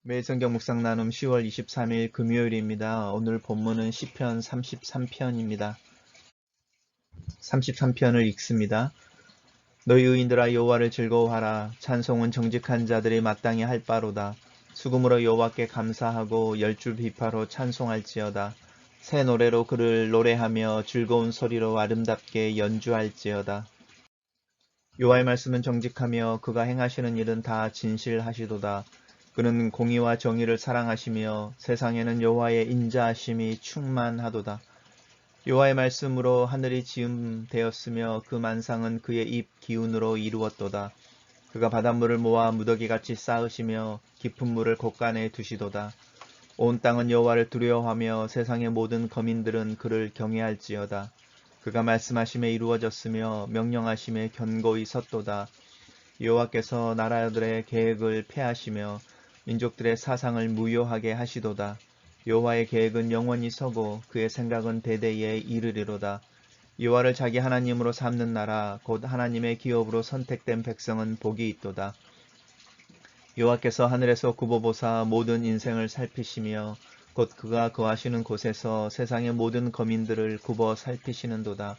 매일 성경 묵상 나눔 10월 23일 금요일입니다. 오늘 본문은 시편 33편입니다. 33편을 읽습니다. 너희 의인들아 여호와를 즐거워하라. 찬송은 정직한 자들이 마땅히 할 바로다. 수금으로 여호와께 감사하고 열줄 비파로 찬송할지어다. 새 노래로 그를 노래하며 즐거운 소리로 아름답게 연주할지어다. 여호와의 말씀은 정직하며 그가 행하시는 일은 다 진실하시도다. 그는 공의와 정의를 사랑하시며 세상에는 여호와의 인자하심이 충만하도다. 여호와의 말씀으로 하늘이 지음되었으며 그 만상은 그의 입 기운으로 이루었도다. 그가 바닷물을 모아 무더기같이 쌓으시며 깊은 물을 곳간에 두시도다. 온 땅은 여호와를 두려워하며 세상의 모든 거민들은 그를 경외할지어다. 그가 말씀하심에 이루어졌으며 명령하심에 견고히 섰도다. 여호와께서 나라들의 계획을 폐하시며 민족들의 사상을 무효하게 하시도다. 여호와의 계획은 영원히 서고 그의 생각은 대대에 이르리로다. 여호와를 자기 하나님으로 삼는 나라 곧 하나님의 기업으로 선택된 백성은 복이 있도다. 여호와께서 하늘에서 굽어보사 모든 인생을 살피시며 곧 그가 거하시는 곳에서 세상의 모든 거민들을 굽어 살피시는도다.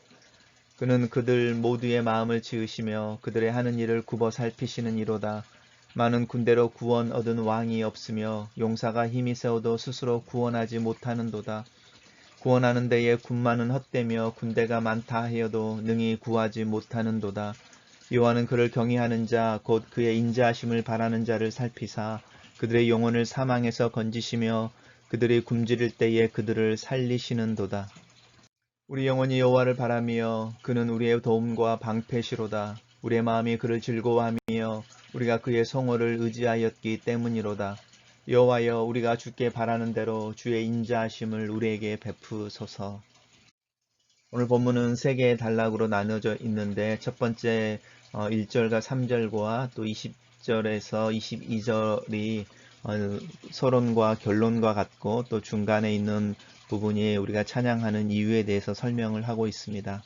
그는 그들 모두의 마음을 지으시며 그들의 하는 일을 굽어 살피시는 이로다. 많은 군대로 구원 얻은 왕이 없으며 용사가 힘이 세어도 스스로 구원하지 못하는도다. 구원하는 데에 군마는 헛되며 군대가 많다 하여도 능히 구하지 못하는도다. 여호와는 그를 경외하는 자 곧 그의 인자하심을 바라는 자를 살피사 그들의 영혼을 사망에서 건지시며 그들이 굶주릴 때에 그들을 살리시는도다. 우리 영혼이 여호와를 바라며 그는 우리의 도움과 방패시로다. 우리의 마음이 그를 즐거워하며 우리가 그의 성호를 의지하였기 때문이로다. 여호와여 우리가 주께 바라는 대로 주의 인자하심을 우리에게 베푸소서. 오늘 본문은 세 개의 단락으로 나눠져 있는데 첫 번째 1절과 3절과 또 20절에서 22절이 서론과 결론과 같고 또 중간에 있는 부분이 우리가 찬양하는 이유에 대해서 설명을 하고 있습니다.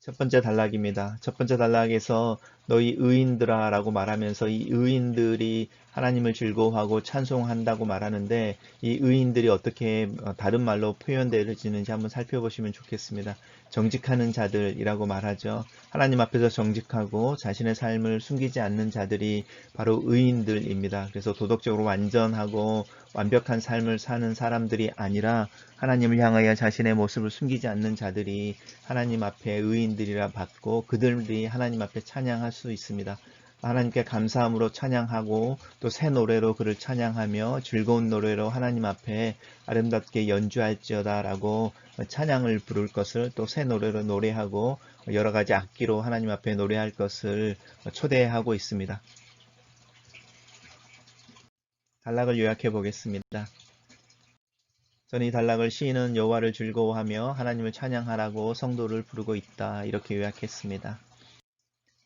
첫 번째 단락입니다. 첫 번째 단락에서 너희 의인들아 라고 말하면서 이 의인들이 하나님을 즐거워하고 찬송한다고 말하는데 이 의인들이 어떻게 다른 말로 표현되어지는지 한번 살펴보시면 좋겠습니다. 정직하는 자들이라고 말하죠. 하나님 앞에서 정직하고 자신의 삶을 숨기지 않는 자들이 바로 의인들입니다. 그래서 도덕적으로 완전하고 완벽한 삶을 사는 사람들이 아니라 하나님을 향하여 자신의 모습을 숨기지 않는 자들이 하나님 앞에 의인들이라 받고 그들이 하나님 앞에 찬양할 수 있습니다. 하나님께 감사함으로 찬양하고 또 새 노래로 그를 찬양하며 즐거운 노래로 하나님 앞에 아름답게 연주할지어다 라고 찬양을 부를 것을 또 새 노래로 노래하고 여러 가지 악기로 하나님 앞에 노래할 것을 초대하고 있습니다. 단락을 요약해 보겠습니다. 저는 이 단락을 시인은 여호와를 즐거워하며 하나님을 찬양하라고 성도를 부르고 있다 이렇게 요약했습니다.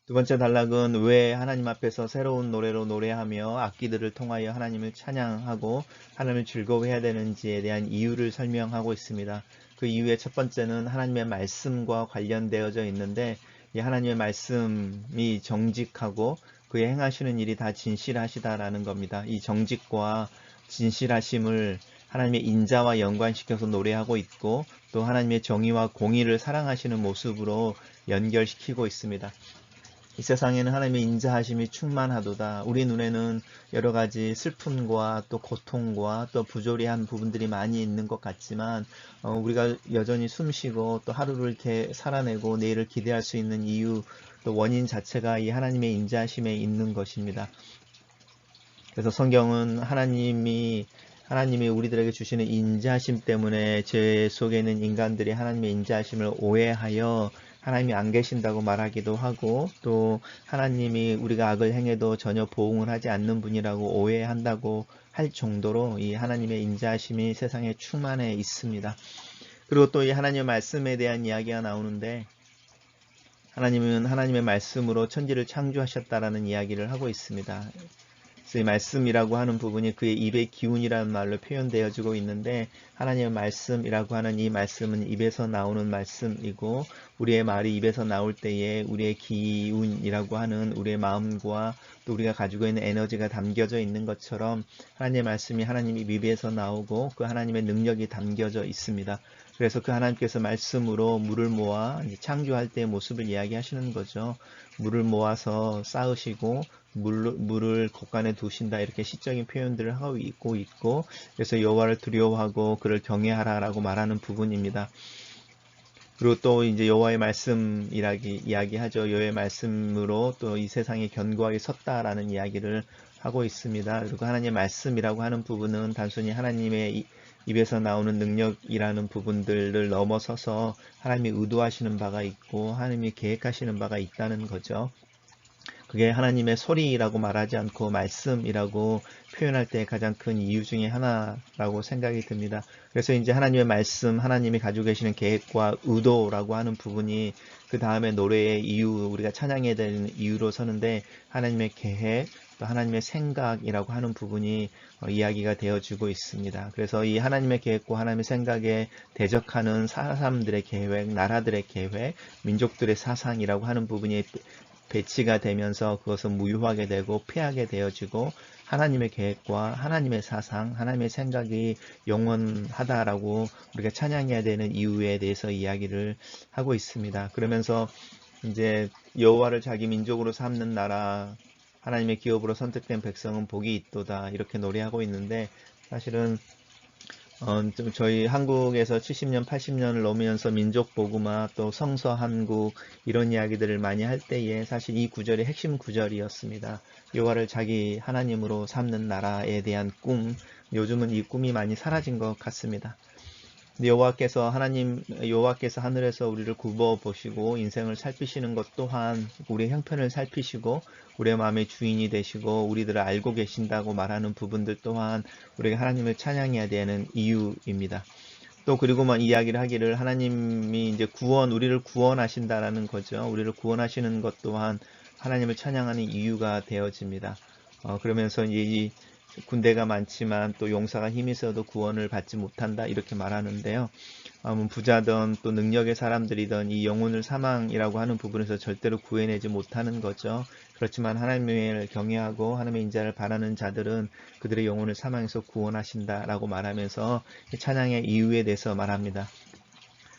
두 번째 단락은 왜 하나님 앞에서 새로운 노래로 노래하며 악기들을 통하여 하나님을 찬양하고 하나님을 즐거워해야 되는지에 대한 이유를 설명하고 있습니다. 그 이유의 첫 번째는 하나님의 말씀과 관련되어져 있는데 이 하나님의 말씀이 정직하고 그의 행하시는 일이 다 진실하시다라는 겁니다. 이 정직과 진실하심을 하나님의 인자와 연관시켜서 노래하고 있고 또 하나님의 정의와 공의를 사랑하시는 모습으로 연결시키고 있습니다. 이 세상에는 하나님의 인자하심이 충만하도다. 우리 눈에는 여러 가지 슬픔과 또 고통과 또 부조리한 부분들이 많이 있는 것 같지만 우리가 여전히 숨쉬고 또 하루를 이렇게 살아내고 내일을 기대할 수 있는 이유 또 원인 자체가 이 하나님의 인자하심에 있는 것입니다. 그래서 성경은 하나님이 우리들에게 주시는 인자하심 때문에 죄 속에 있는 인간들이 하나님의 인자하심을 오해하여 하나님이 안 계신다고 말하기도 하고 또 하나님이 우리가 악을 행해도 전혀 보응을 하지 않는 분이라고 오해한다고 할 정도로 이 하나님의 인자하심이 세상에 충만해 있습니다. 그리고 또 이 하나님의 말씀에 대한 이야기가 나오는데 하나님은 하나님의 말씀으로 천지를 창조하셨다라는 이야기를 하고 있습니다. 그래서 이 말씀이라고 하는 부분이 그의 입의 기운이라는 말로 표현되어지고 있는데, 하나님의 말씀이라고 하는 이 말씀은 입에서 나오는 말씀이고, 우리의 말이 입에서 나올 때에 우리의 기운이라고 하는 우리의 마음과 또 우리가 가지고 있는 에너지가 담겨져 있는 것처럼, 하나님의 말씀이 하나님 입에서 나오고 그 하나님의 능력이 담겨져 있습니다. 그래서 그 하나님께서 말씀으로 물을 모아 창조할 때의 모습을 이야기하시는 거죠. 물을 모아서 쌓으시고 물을 곳간에 두신다, 이렇게 시적인 표현들을 하고 있고, 그래서 여호와를 두려워하고 그를 경외하라라고 말하는 부분입니다. 그리고 또 이제 여호와의 말씀 이야기하죠. 여호와의 말씀으로 또 이 세상에 견고하게 섰다라는 이야기를 하고 있습니다. 그리고 하나님의 말씀이라고 하는 부분은 단순히 하나님의 입에서 나오는 능력이라는 부분들을 넘어서서 하나님이 의도하시는 바가 있고 하나님이 계획하시는 바가 있다는 거죠. 그게 하나님의 소리라고 말하지 않고 말씀이라고 표현할 때 가장 큰 이유 중에 하나라고 생각이 듭니다. 그래서 이제 하나님의 말씀, 하나님이 가지고 계시는 계획과 의도라고 하는 부분이 그 다음에 노래의 이유, 우리가 찬양해야 되는 이유로 서는데, 하나님의 계획, 또 하나님의 생각이라고 하는 부분이 이야기가 되어지고 있습니다. 그래서 이 하나님의 계획과 하나님의 생각에 대적하는 사람들의 계획, 나라들의 계획, 민족들의 사상이라고 하는 부분이 배치가 되면서 그것은 무효하게 되고 폐하게 되어지고, 하나님의 계획과 하나님의 사상, 하나님의 생각이 영원하다라고 우리가 찬양해야 되는 이유에 대해서 이야기를 하고 있습니다. 그러면서 이제 여호와를 자기 민족으로 삼는 나라, 하나님의 기업으로 선택된 백성은 복이 있도다, 이렇게 노래하고 있는데, 사실은 좀 저희 한국에서 70년, 80년을 넘으면서 민족복음화, 또 성서 한국, 이런 이야기들을 많이 할 때에 사실 이 구절이 핵심 구절이었습니다. 여호와를 자기 하나님으로 삼는 나라에 대한 꿈, 요즘은 이 꿈이 많이 사라진 것 같습니다. 여호와께서 하늘에서 우리를 굽어 보시고 인생을 살피시는 것 또한 우리의 형편을 살피시고 우리의 마음의 주인이 되시고 우리들을 알고 계신다고 말하는 부분들 또한 우리가 하나님을 찬양해야 되는 이유입니다. 또 그리고만 이야기를 하기를, 하나님이 이제 우리를 구원하신다라는 거죠. 우리를 구원하시는 것 또한 하나님을 찬양하는 이유가 되어집니다. 그러면서 이 군대가 많지만 또 용사가 힘이 있어도 구원을 받지 못한다, 이렇게 말하는데요. 부자든 또 능력의 사람들이든 이 영혼을 사망이라고 하는 부분에서 절대로 구해내지 못하는 거죠. 그렇지만 하나님을 경외하고 하나님의 인자를 바라는 자들은 그들의 영혼을 사망에서 구원하신다라고 말하면서 찬양의 이유에 대해서 말합니다.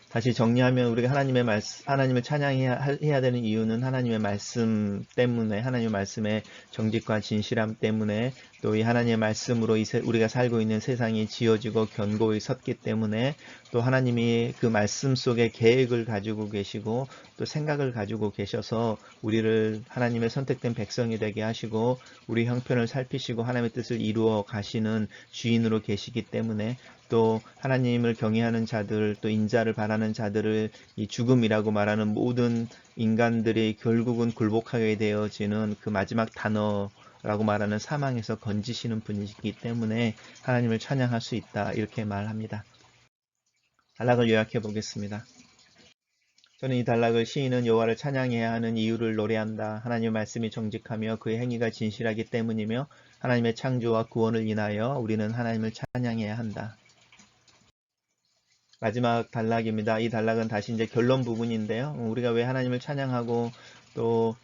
다시 정리하면 우리가 하나님을 찬양해야 되는 이유는 하나님의 말씀 때문에, 하나님의 말씀의 정직과 진실함 때문에, 또 이 하나님의 말씀으로 우리가 살고 있는 세상이 지어지고 견고히 섰기 때문에, 또 하나님이 그 말씀 속에 계획을 가지고 계시고 또 생각을 가지고 계셔서 우리를 하나님의 선택된 백성이 되게 하시고 우리 형편을 살피시고 하나님의 뜻을 이루어 가시는 주인으로 계시기 때문에, 또 하나님을 경외하는 자들, 또 인자를 바라는 자들을 이 죽음이라고 말하는 모든 인간들이 결국은 굴복하게 되어지는 그 마지막 단어라고 말하는 사망에서 건지시는 분이기 때문에 하나님을 찬양할 수 있다, 이렇게 말합니다. 단락을 요약해 보겠습니다. 저는 이 단락을 시인은 여호와를 찬양해야 하는 이유를 노래한다. 하나님의 말씀이 정직하며 그의 행위가 진실하기 때문이며 하나님의 창조와 구원을 인하여 우리는 하나님을 찬양해야 한다. 마지막 단락입니다. 이 단락은 다시 이제 결론 부분인데요. 우리가 왜 하나님을 찬양하고 또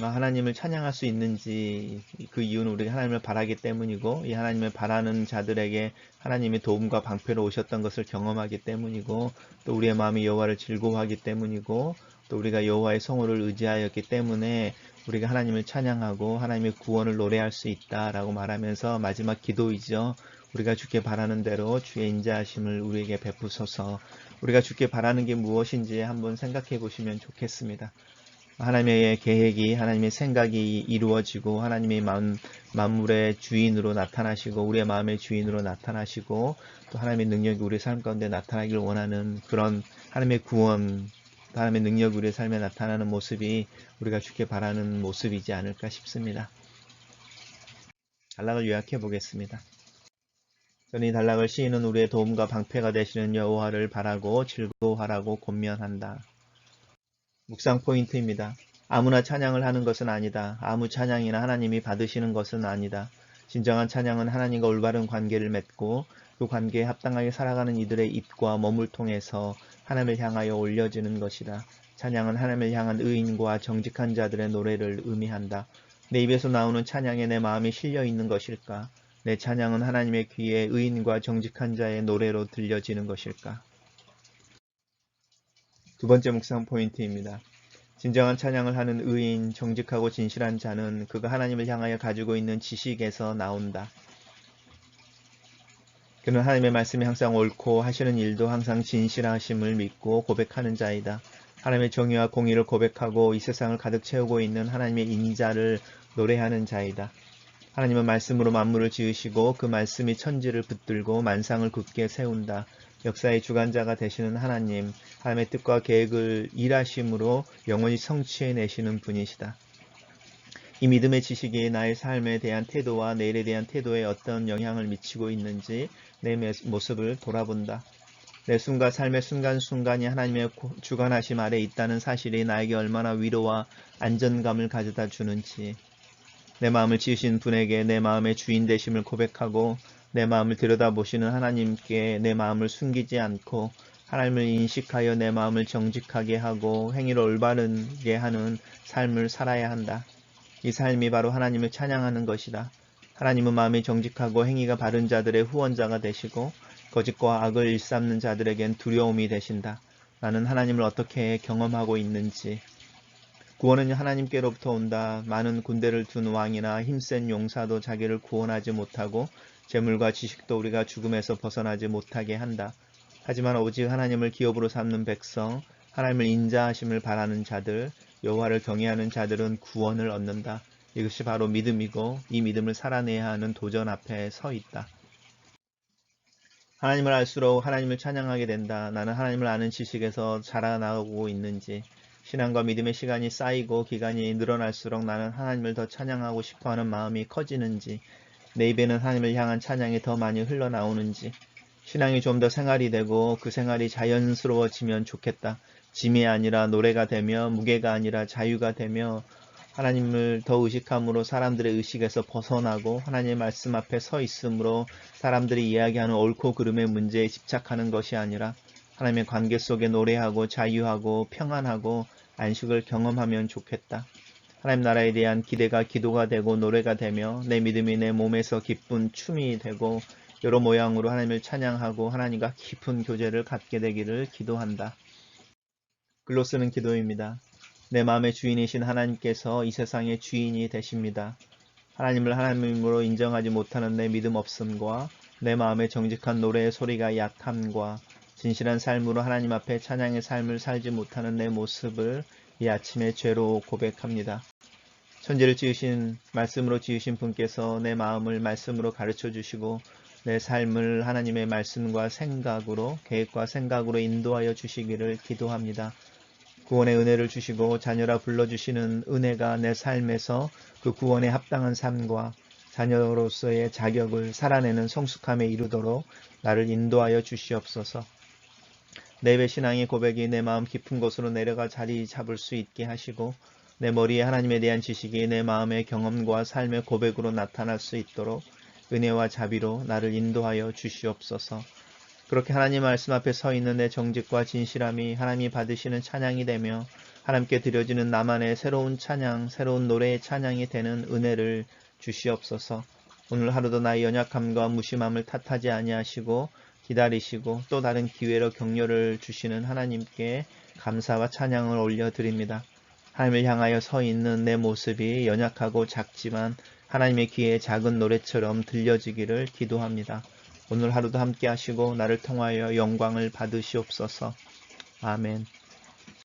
하나님을 찬양할 수 있는지, 그 이유는 우리가 하나님을 바라기 때문이고, 이 하나님을 바라는 자들에게 하나님의 도움과 방패로 오셨던 것을 경험하기 때문이고, 또 우리의 마음이 여호와를 즐거워하기 때문이고, 또 우리가 여호와의 성호를 의지하였기 때문에 우리가 하나님을 찬양하고 하나님의 구원을 노래할 수 있다라고 말하면서 마지막 기도이죠. 우리가 주께 바라는 대로 주의 인자하심을 우리에게 베푸소서. 우리가 주께 바라는 게 무엇인지 한번 생각해 보시면 좋겠습니다. 하나님의 계획이, 하나님의 생각이 이루어지고 하나님의 만물의 주인으로 나타나시고 우리의 마음의 주인으로 나타나시고 또 하나님의 능력이 우리 삶 가운데 나타나기를 원하는 그런 하나님의 구원, 하나님의 능력이 우리의 삶에 나타나는 모습이 우리가 주께 바라는 모습이지 않을까 싶습니다. 단락을 요약해 보겠습니다. 저는 이 단락을 시인은 우리의 도움과 방패가 되시는 여호와를 바라고 즐거워하라고 권면한다. 묵상 포인트입니다. 아무나 찬양을 하는 것은 아니다. 아무 찬양이나 하나님이 받으시는 것은 아니다. 진정한 찬양은 하나님과 올바른 관계를 맺고 그 관계에 합당하게 살아가는 이들의 입과 몸을 통해서 하나님을 향하여 올려지는 것이다. 찬양은 하나님을 향한 의인과 정직한 자들의 노래를 의미한다. 내 입에서 나오는 찬양에 내 마음이 실려 있는 것일까? 내 찬양은 하나님의 귀에 의인과 정직한 자의 노래로 들려지는 것일까? 두 번째 묵상 포인트입니다. 진정한 찬양을 하는 의인, 정직하고 진실한 자는 그가 하나님을 향하여 가지고 있는 지식에서 나온다. 그는 하나님의 말씀이 항상 옳고 하시는 일도 항상 진실하심을 믿고 고백하는 자이다. 하나님의 정의와 공의를 고백하고 이 세상을 가득 채우고 있는 하나님의 인자를 노래하는 자이다. 하나님은 말씀으로 만물을 지으시고 그 말씀이 천지를 붙들고 만상을 굳게 세운다. 역사의 주관자가 되시는 하나님, 하나님의 뜻과 계획을 일하심으로 영원히 성취해내시는 분이시다. 이 믿음의 지식이 나의 삶에 대한 태도와 내일에 대한 태도에 어떤 영향을 미치고 있는지 내 모습을 돌아본다. 내 숨과 삶의 순간순간이 하나님의 주관하심 아래 있다는 사실이 나에게 얼마나 위로와 안전감을 가져다 주는지, 내 마음을 지으신 분에게 내 마음의 주인 되심을 고백하고 내 마음을 들여다보시는 하나님께 내 마음을 숨기지 않고 하나님을 인식하여 내 마음을 정직하게 하고 행위를 올바르게 하는 삶을 살아야 한다. 이 삶이 바로 하나님을 찬양하는 것이다. 하나님은 마음이 정직하고 행위가 바른 자들의 후원자가 되시고 거짓과 악을 일삼는 자들에겐 두려움이 되신다. 나는 하나님을 어떻게 경험하고 있는지. 구원은 하나님께로부터 온다. 많은 군대를 둔 왕이나 힘센 용사도 자기를 구원하지 못하고 재물과 지식도 우리가 죽음에서 벗어나지 못하게 한다. 하지만 오직 하나님을 기업으로 삼는 백성, 하나님을 인자하심을 바라는 자들, 여호와를 경외하는 자들은 구원을 얻는다. 이것이 바로 믿음이고 이 믿음을 살아내야 하는 도전 앞에 서 있다. 하나님을 알수록 하나님을 찬양하게 된다. 나는 하나님을 아는 지식에서 자라나오고 있는지, 신앙과 믿음의 시간이 쌓이고 기간이 늘어날수록 나는 하나님을 더 찬양하고 싶어하는 마음이 커지는지, 내 입에는 하나님을 향한 찬양이 더 많이 흘러나오는지, 신앙이 좀 더 생활이 되고 그 생활이 자연스러워지면 좋겠다. 짐이 아니라 노래가 되며 무게가 아니라 자유가 되며 하나님을 더 의식함으로 사람들의 의식에서 벗어나고 하나님의 말씀 앞에 서 있으므로 사람들이 이야기하는 옳고 그름의 문제에 집착하는 것이 아니라 하나님의 관계 속에 노래하고 자유하고 평안하고 안식을 경험하면 좋겠다. 하나님 나라에 대한 기대가 기도가 되고 노래가 되며 내 믿음이 내 몸에서 기쁜 춤이 되고 여러 모양으로 하나님을 찬양하고 하나님과 깊은 교제를 갖게 되기를 기도한다. 글로 쓰는 기도입니다. 내 마음의 주인이신 하나님께서 이 세상의 주인이 되십니다. 하나님을 하나님으로 인정하지 못하는 내 믿음 없음과 내 마음의 정직한 노래의 소리가 약함과 진실한 삶으로 하나님 앞에 찬양의 삶을 살지 못하는 내 모습을 이 아침에 죄로 고백합니다. 천지를 지으신 말씀으로 지으신 분께서 내 마음을 말씀으로 가르쳐 주시고 내 삶을 하나님의 말씀과 생각으로 계획과 생각으로 인도하여 주시기를 기도합니다. 구원의 은혜를 주시고 자녀라 불러주시는 은혜가 내 삶에서 그 구원에 합당한 삶과 자녀로서의 자격을 살아내는 성숙함에 이르도록 나를 인도하여 주시옵소서. 내 입의 신앙의 고백이 내 마음 깊은 곳으로 내려가 자리 잡을 수 있게 하시고 내 머리에 하나님에 대한 지식이 내 마음의 경험과 삶의 고백으로 나타날 수 있도록 은혜와 자비로 나를 인도하여 주시옵소서. 그렇게 하나님 말씀 앞에 서 있는 내 정직과 진실함이 하나님이 받으시는 찬양이 되며 하나님께 드려지는 나만의 새로운 찬양, 새로운 노래의 찬양이 되는 은혜를 주시옵소서. 오늘 하루도 나의 연약함과 무심함을 탓하지 아니하시고 기다리시고 또 다른 기회로 격려를 주시는 하나님께 감사와 찬양을 올려드립니다. 하나님을 향하여 서 있는 내 모습이 연약하고 작지만 하나님의 귀에 작은 노래처럼 들려지기를 기도합니다. 오늘 하루도 함께 하시고 나를 통하여 영광을 받으시옵소서. 아멘.